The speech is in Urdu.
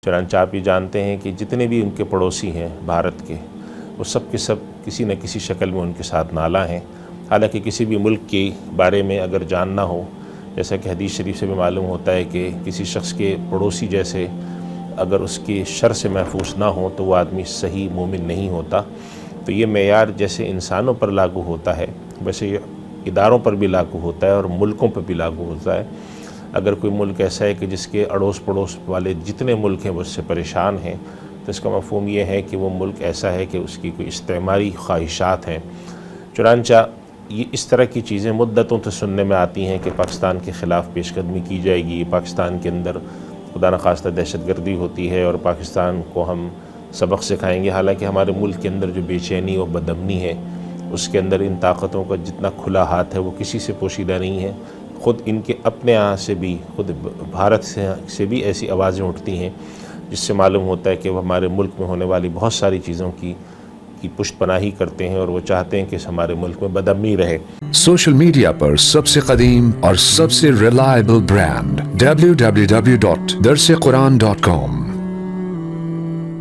چنانچہ آپ یہ جانتے ہیں کہ جتنے بھی ان کے پڑوسی ہیں بھارت کے، وہ سب کے سب کسی نہ کسی شکل میں ان کے ساتھ نالا ہیں۔ حالانکہ کسی بھی ملک کے بارے میں اگر جاننا ہو، جیسا کہ حدیث شریف سے بھی معلوم ہوتا ہے کہ کسی شخص کے پڑوسی جیسے اگر اس کے شر سے محفوظ نہ ہو تو وہ آدمی صحیح مومن نہیں ہوتا۔ تو یہ معیار جیسے انسانوں پر لاگو ہوتا ہے ویسے یہ اداروں پر بھی لاگو ہوتا ہے اور ملکوں پر بھی لاگو ہوتا ہے۔ اگر کوئی ملک ایسا ہے کہ جس کے اڑوس پڑوس والے جتنے ملک ہیں وہ اس سے پریشان ہیں، تو اس کا مفہوم یہ ہے کہ وہ ملک ایسا ہے کہ اس کی کوئی استعماری خواہشات ہیں۔ چنانچہ یہ اس طرح کی چیزیں مدتوں سے سننے میں آتی ہیں کہ پاکستان کے خلاف پیش قدمی کی جائے گی، پاکستان کے اندر خدا نخواستہ دہشت گردی ہوتی ہے اور پاکستان کو ہم سبق سکھائیں گے۔ حالانکہ ہمارے ملک کے اندر جو بے چینی اور بدامنی ہے، اس کے اندر ان طاقتوں کا جتنا کھلا ہاتھ ہے وہ کسی سے پوشیدہ نہیں ہے۔ خود ان کے اپنے یہاں سے بھی، خود بھارت سے بھی ایسی آوازیں اٹھتی ہیں جس سے معلوم ہوتا ہے کہ وہ ہمارے ملک میں ہونے والی بہت ساری چیزوں کی پشت پناہی کرتے ہیں اور وہ چاہتے ہیں کہ ہمارے ملک میں بدامنی رہے۔ سوشل میڈیا پر سب سے قدیم اور سب سے ریلائبل برانڈ www.darsequran.com